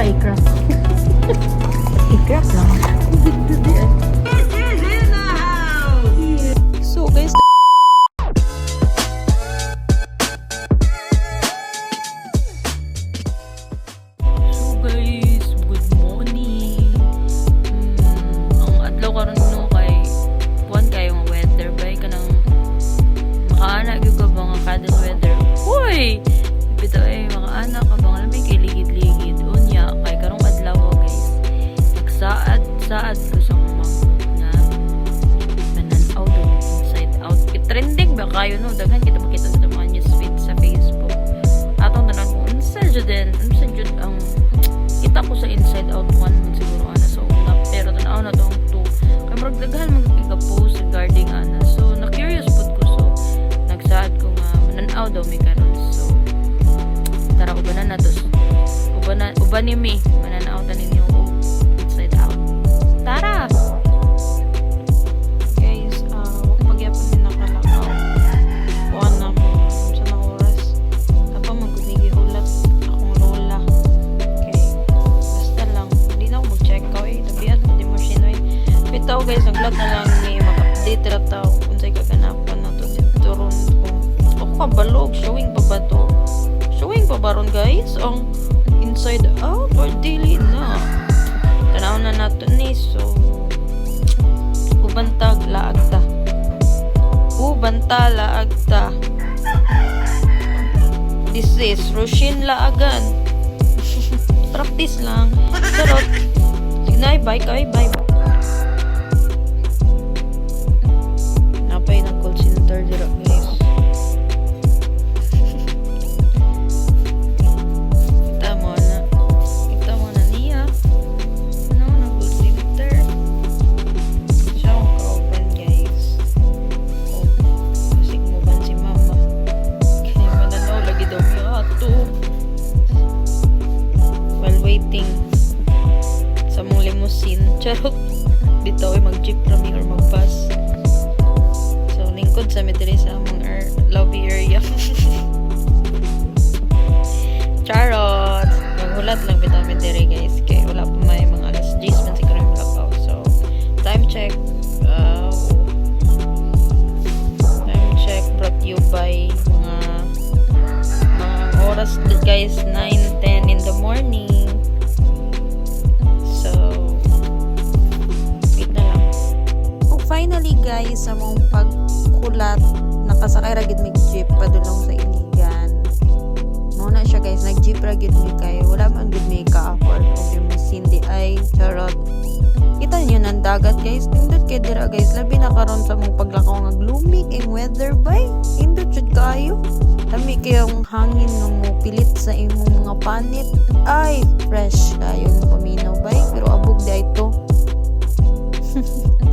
i-crack. I-crack lang. So guys, good morning. Ang adlaw karon no kay buwan kayo ang weather bay kanang makaana gyud ka mga kadal weather. Hoy, bitaw ay makaana ka bang alam kay ligid-ligid unya kay karong adlaw guys. Nagsaad ko sa kumang na nananaw do inside out. Trending ba kayo no? Daghan kita makita sa mga news feed sa Facebook. Atong tanan ko unsa jud ang kita ko sa inside out 1 siguro ana so una pero tanaw na tong 2 kay murag daghan mga post regarding ana so na curious pud ko so nagsaad ko nga mananaw daw mi karon so tara ubanan na to uban ni mi mananaw ta ninyo inside out tara guys pagyapon din nakalakaw kuan na mo sa na oras apa magkunigi ulat akong lola okay basta lang hindi na ako mag-check ko tabiat mo di mo sinoy bitaw guys nag-vlog na lang ni mag-update ra taw unsay kaganapan na to dito ron ko ako kabalog showing pa ba ron guys ang inside out or dili na tanaw na nato ni so ubantag laag ta this is Roshin laagan practice lang charot signay bye napay ng call center dira guys kita mo na niya ano ng call center siya ang kauban guys kasi mo ban si mama kaya mananaw lagi daw niya ato while waiting sa mong limousine charot bitaw ay mag-jeep rami or mag-bus so lingkod sa midiri sa among lobby area charot maghulat lang bitaw midiri guys kay wala pa may mga alas 10 man siguro yung lakaw so time check brought you by mga oras guys 9-10 in the morning so wait na lang finally guys sa mong pagkulat nakasakay ra gid mig jeep padulong sa Iligan muna siya guys nag-jeep ra gid mi kay wala man gid mi ka-afford og yung Cindy ay charot kita niyo ng dagat guys nindot kay dira guys labi na karon sa mong paglakaw nga gloomy kay weather bay nindot jud kayo lami kayong hangin nga mo pilit sa imong mga panit ay fresh kayo ng paminaw bay pero abog day to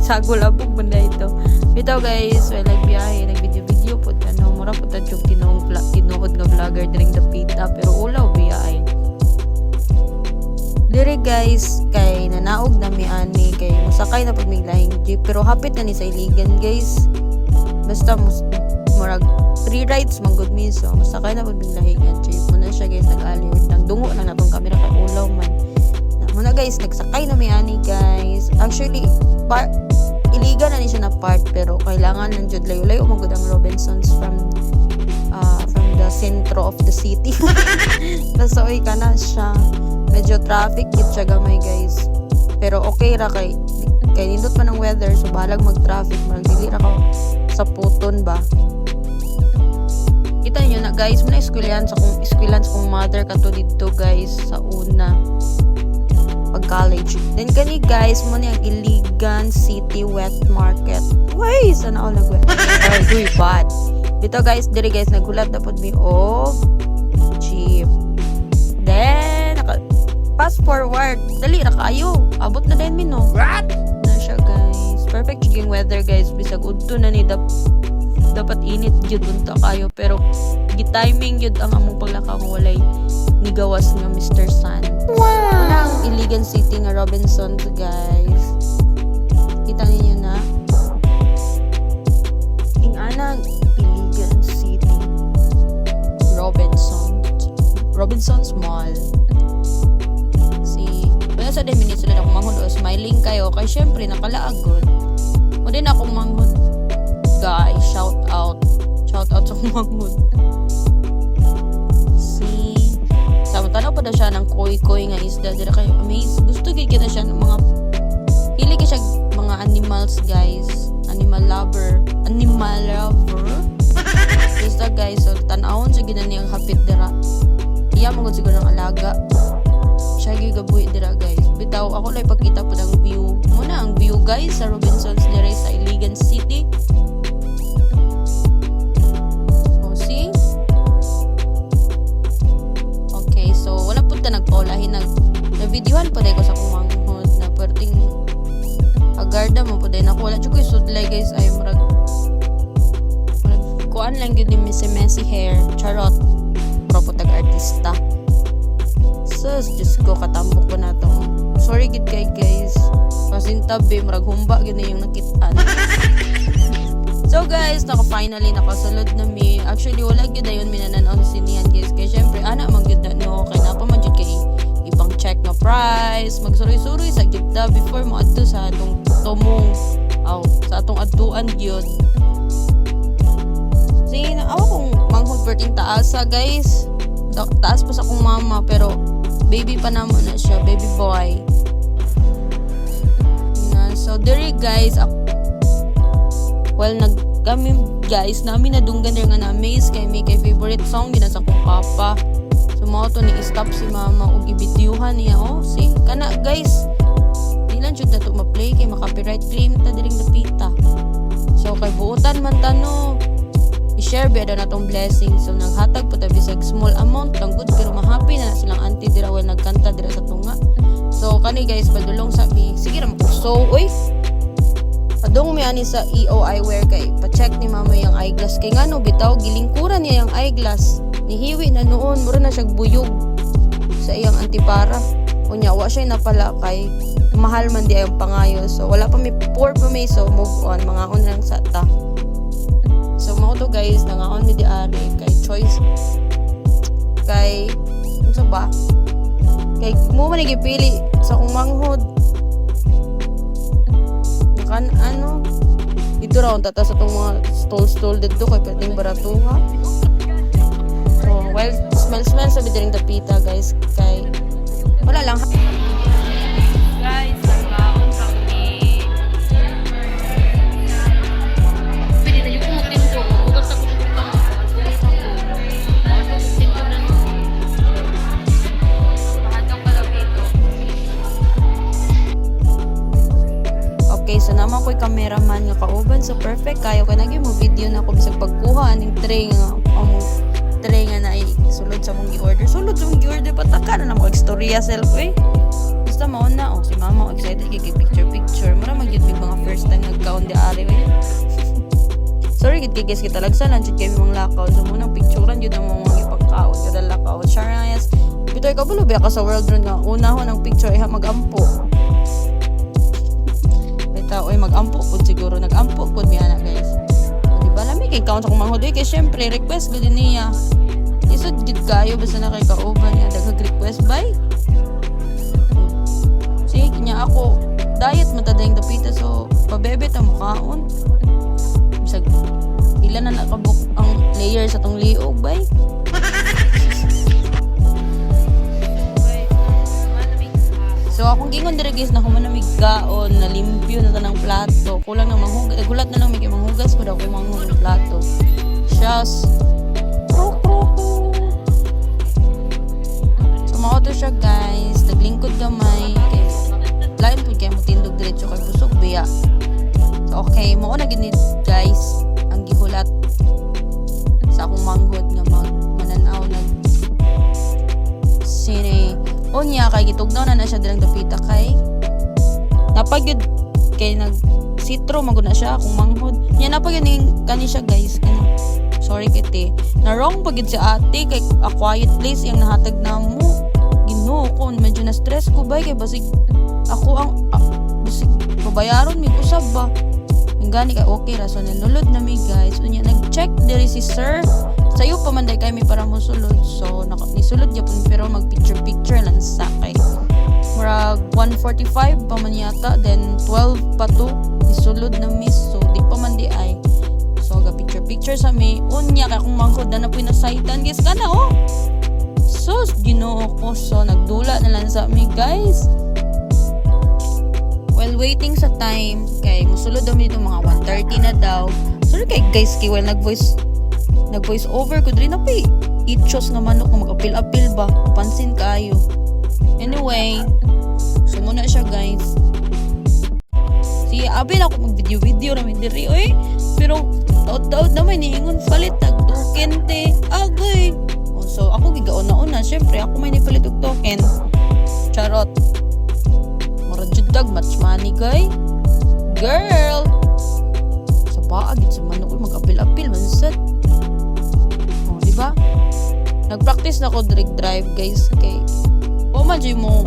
sagol abog man day to bitaw guys well nagbiyahe nagvideo pod ano mura pod ta jud tinuod nga vlogger diring dapita pero ulaw biyahe dire guys kay nanaog na mi ani kay musakay na pud mig lahing jeep pero hapit na ni sa Iligan guys basta murag 3 rides man gud mi so musakay na pud mig lahing jeep muna siya guys nag-aliw nang dungo lang natong camera kay ulaw man muna guys nagsakay na mi ani guys actually Iligan na ni siya na part pero kailangan nang jud layo-layo man gud ang Robinsons from the centro of the city so kana siya medyo traffic gid siya gamay guys pero okay ra kay nindot pa ng weather so balag mag-traffic marag dili ra ka sa puton ba kita niyo na guys muna eskwelahan sa kong mother kato dito guys sa una pag college then kani guys muna ang Iligan City Wet Market way sana all nagwet ay duy bad dito guys diri guys naghulat na pod mi og jeep then fast forward dali ra kayo abot na din mi no what na siya guys perfect yung weather guys bisag udto na ni dapat init jud unta kayo pero gi-timing jud ang among paglakaw kung walay nigawas nga Mr. Sun wow ang Iligan City nga Robinsons guys kita ninyo na ing anang Iligan City Robinsons Mall din akong manghod. Guys, shout out sa akong manghod. See? Samantala pa na siya ng koy-koy nga isda. Dira kayo amazed. Gusto gid kita siya ng mga hili siya mga animals, guys. Animal lover. Basta guys, so tan-awon sa ginaniyang hapit dira. Iya mo gud siguro ng alaga. Siya gigabuhi dira, guys. Bitaw ako lay pagkita po ng view. Muna ang view, guys, sa Robinsons dire sa Iligan City. Oh, see? Okay, so wala po ta nagpaulahin na videohan pa dahil ko sa kumanghod na perting agarda mo po dahil nakuha dyan ko yung sudlay, guys. Ay marag kuan lang yun yung messy hair. Charot. Pero po tag-artista. Sus, Diyos ko, katambok ko na to. Sorry gid kay guys. Pasintabi, marag humba yun na yung nakitaan. So guys, finally nakasulod na mi. Actually, wala gyud dayon minananon sinihan, guys. Kaya syempre, ana man gyud na no. Kaya napa man gyud kay ibang check nga price. Magsuroy-suroy sa gitna before mo adto sa atong tumong. Sa atong adtuan gyud. Sige, naawa kong manghod perting taasa, guys. Taas pa sa akong mama, pero baby pa naman na siya, baby boy. So, diri guys, kami guys, namin nadunggan rin nga na-amaze kay may kay favorite song din sa akong papa. So, mga to ni-stop si mama o ibidyuhan niya. Oh, see, kana guys, di lang siya na ito ma-play kay makapiright claim ta diring napita. So, kay buutan man tano, i-share ba na itong blessing. So, naghatag po tabi sa small amount lang good, pero mahappy na silang auntie dira while nagkanta dira sa tunga. So, kani guys, padulong sabi, sige na so, uy, padung may ani sa EO eyewear kay, pa-check ni mama yung eyeglass. Kay nga no, bitaw, gilingkuran niya yung eyeglass. Nihiwi na noon, mura na siyang buyog sa iyang antipara. Unya, wa siya napala kay, mahal man di ayong pangayo. So, wala pa may poor pa may, so move on, mga on lang sa ta. So, mga to guys, nangaon mi di ari kay choice. Kay, ano ba? Kay, mo man nagipili sa kong manghod. Ano? Dito raw, tata sa itong mga stall dito kay pwedeng baratuha. So, well, smell sabi din tapita, guys. Kay, wala lang. Guys, nagkaon kami. Pwede na yung kumutin ko. Bukas ako tutang. Kumutin ko na nung. Mahadang pala dito. Okay, so naman ko'y cameraman nga kauban. So, perfect kayo. Kaya naging mo video na ako bisag pagkuha ng tray nga. Tray nga na sulod sa mong gi-order. Sulod sa mong gi-order. Pataka na mo ekstorya self eh. Basta mauna. Si mama excited kay picture. Mara mag-yut mga first time nagkaon di ari eh. Sorry gid kay guys kita lagsalan jud kay mga lakaw. So munang picturean jud ang mga ipagkaon kada lakaw. Charayas. Bitoy ka bulo ba ka sa world run nga unahon ang picture iha magampo. Bitaw oy magampo pud siguro nagampo pud mi ana guys. Di ba lami kay count ako manghod kay syempre request gud niya. Isod gid kayo basta na kay kauban niya daghang request bye. Sige niya ako diet matadayang dapita so pabebe ta mukaon. Bisag pila na nakabuk ang layer sa tong liog bay. So akong gingon diri guys na humanamig gaon na limpyo na tanang plato. Kulang na manghugas, gulat na lang may manghugas ko daw kung manghugas ng plato. Shush. So mao to siya guys, naglingkod gamay kay lain pud kay mo tindog diretso kay busog biya. So okay, mao na gid guys ang gihulat sa akong manghod nga mananaw nag sine unya kay gitugnaw na siya dirang dapita kay napagyud kay nag sitro magud na siya akong manghod nya napagyud ning kani siya guys kani sorry kiti na wrong pagyud si ate kay a quiet place yang nahatag namo Ginoo ko medyo na stress ko bay kay basig ako ang basig babayaron mi usab ba gani ka okay ra so nanulod na mi guys unya nag-check diri si sir sayo pa man day kay mi para mo sulod so nisulod gyapon pero mag picture lang sa kay murag 1:45 pa man yata, then 12 pa to isulod na miss, so di pa man di ay. So ga picture sa mi unya kay kung mangkod na napoy nasaytan guys kana oh. Sus Ginoo ko, so nagdula na lang sa mi guys. While waiting sa time kay musulod daw dito mga 1:30 na daw. Sorry kay guys kay while nag voice over ko diri na pa itchos nga manok nga mag-apil-apil ba, pansin kayo. Anyway, sumuna siya guys. Si abi na ako mag-video namin diri oy. Pero taod-taod naman niingon palit tag token te. Agay. Oh, so ako gigaon na una, syempre ako may nipalit og token. Charot. Mura jud dag match money guy. Girl. Sa paagit sa manok mag-apil-apil man sad. Oh, di ba? Nag-practice na ako drive guys kay Maji mo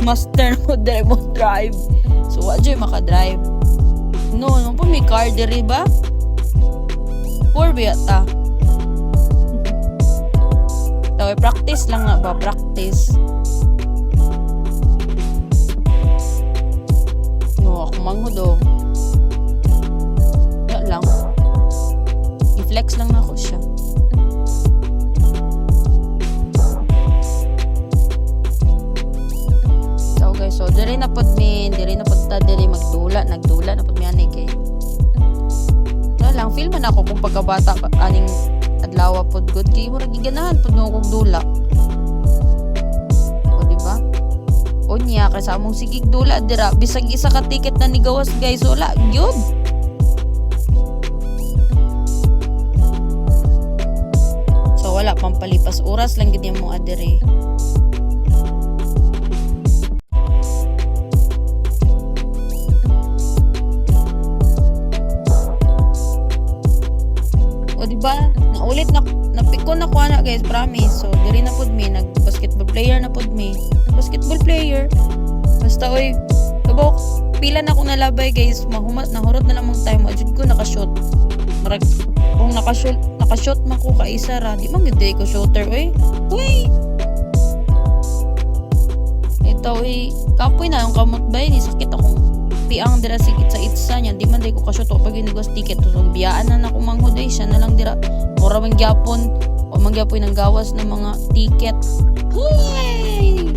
master mo dere mo drive. So wa jay maka-drive. No po may car diri ba? Poor biyata. Tawi practice lang nga ba, practice. No, ako manghod oh. Ya lang. I-flex lang na ako siya. So diri na pod ta diri nagdula na pod mi ani kay. Wala lang feel man ako kung pagkabata aning adlaw pod good kay murag giganahan pod no kog dula. O di ba? Unya kay sa among sigig dula dira bisag isa ka ticket na ni gawas guys wala gyud. So wala pampalipas oras lang gid mo adire. Diba? Naulit na napikon na ko ana guys, promise. So diri na pod mi nag basketball player na pod mi. Basketball player. Basta oy, kabok pila na ko nalabay guys. Mahumat nahurot na lang mong time adjud ko naka-shoot. Marag kung naka-shoot man ko ka isa ra, di man gid ko shooter oy. Uy. Ito oy, kapoy na yung kamot bay ni sakit akong piang dira sigit sa itsa niya di man day ko ka-shoot o pag inigos ticket so biyaan na ako manghuday siya na lang dira mura man gyapon o mangyapoy ng gawas ng mga ticket. Hey!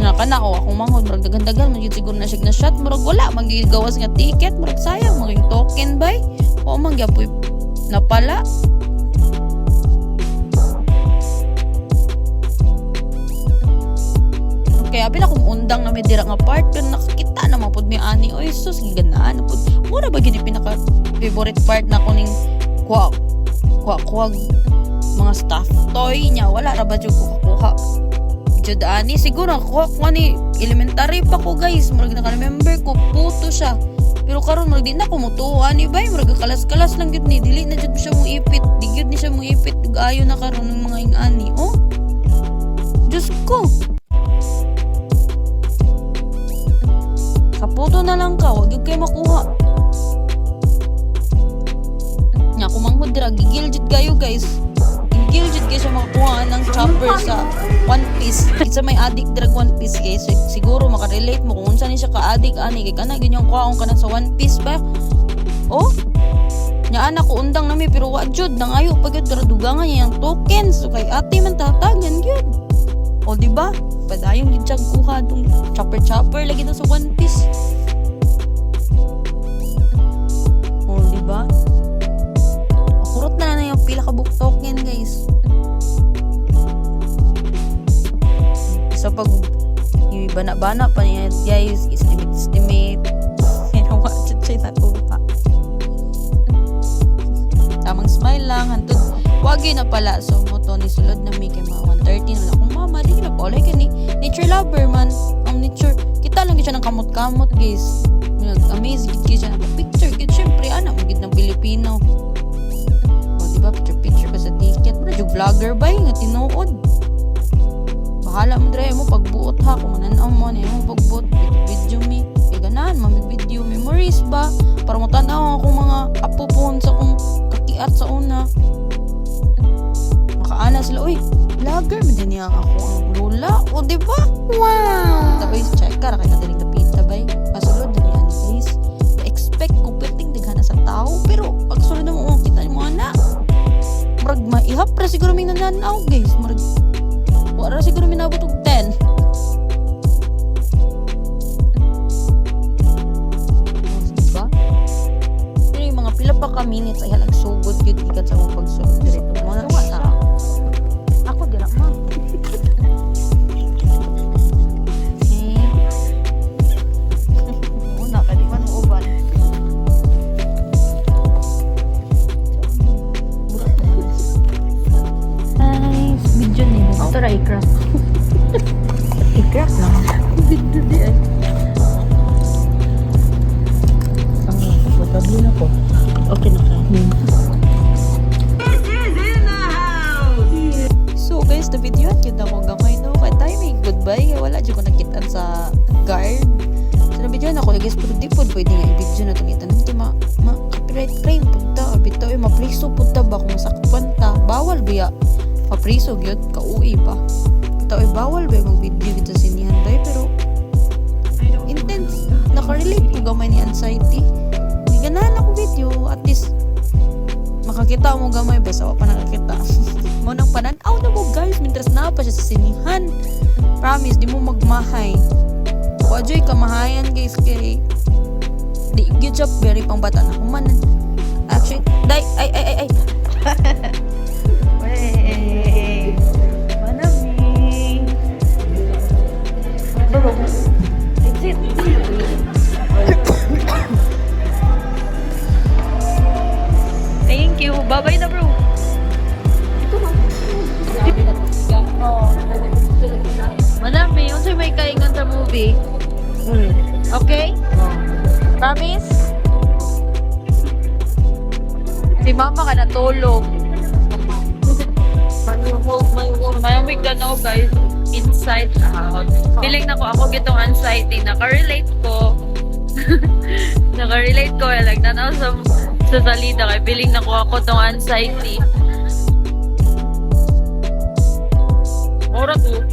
Nakana o akong manghod murag dagan-dagan man siguro na siya na shot murag wala magigawas nga ticket murag sayang maging token bay o mangyapoy napala. Kaya abi na kung undang na may dira nga part pero nakakita na mapod mi ani oy sus giganaan pud mura ba gid pinaka favorite part na ko ning kuha mga stuff toy nya wala ra ba jud ko kuha jud ani siguro kuha ko ni elementary pa ko guys murag naka-remember ko puto siya pero karon murag di na ko mutuo ani bay murag kalas-kalas lang gid ni dili na jud siya mo ipit di gyud ni siya mo ipit ayo na karon ng mga ingani oh Diyos ko. Kaputo na lang ka, wag yung kayo makuha. Nya, kumanghod dira, gigiljit kayo guys. Gigiljit kayo sa makakuha ng chopper sa One Piece. Isa may addict drag One Piece guys. Siguro makarelate mo kung unsa ni siya ka-addict ani. Kaya ka na, ganyang kuhaon ka na sa One Piece ba? Oh? Nya anak ko undang nami pero wajud nang ayo pagod pero dugangan niya yung tokens. So kay ate man tatagan gyud. O di ba? Padayon gid siya kuha dong chopper lagi na sa One Piece. O di ba? Makurot na yung pila ka book token guys. Sa pag bana-bana pa niya guys, estimate. Sino wajud siya nakuha. Tamang smile lang hantod wagi na pala so mo to ni sulod na mi kay mga 1:30 na akong mama di na pa kay ni nature lover man ang nature kita lang gid siya ng kamot-kamot guys nag-amaze gid siya na picture gid syempre ana mo gid ng Pilipino o di ba picture pa sa ticket mo jug vlogger ba nga tinuod bahala mo dre mo pagbuot ha kung manan-aw mo ni mo pagbuot video mi kay ganahan mag-video memories ba para mo tan-aw akong mga apo pohon sa kong kakiat sa una ana sila, uy, vlogger man din niya ako ang lola. O di ba? Wow! Tapos check ka ra kay kadaling napita bay. Pasulod din yan guys. Expect ko perting dighana sa tao pero pag sulod na mo kita mo ana. Murag maihap ra siguro may nananaw guys. Murag wala siguro minabot og 10. Diba? Pero yung mga pila pa ka minutes ay halag sugod yun ikan sa akong pagsulod dirito. Mga nakita. Ako dira ma. Una ka di man uban. Ay, video ni mo. Ito ra i-crack. I-crack lang. Video di ay. Ang komportable na ko. Okay na ka. So guys, the video at yun ako gamay no. Kaya tayo may goodbye. Wala dyan ko nakitaan sa guard. So na video na ako guys. Pero di po pwede nga i-video na itong itanong. Ito copyright claim punta. Bitaw yung mapriso punta ba kung sakpan ta. Bawal biya. Mapriso yun. Kauwi ba. Bitaw yung bawal ba yung video dito sa sinihan ba. Pero intense. Nakarelate ko gamay ni anxiety. Hindi ganahan ako video. At least makakita mo gamay ba. Sawa pa nakakita. Mo nang pananaw na mo guys. Mintras na pa siya sa sinihan. Promise, di mo magmahay. Wajoy kamahayan guys kay di good job very pang bata na humanan. Actually, ay. Wey. Manami. Bro. Exit. Thank you. Bye-bye na bro. Manami, unsay may kaingon sa movie? Okay? Promise? Si mama ka natulog. Mayamig ka na guys. Inside out. Feeling na ko ako gitong anxiety. Nakarelate ko. Nakarelate ko. Like, nanaw sa salida. Kaya feeling na ko ako tong anxiety. Ora to.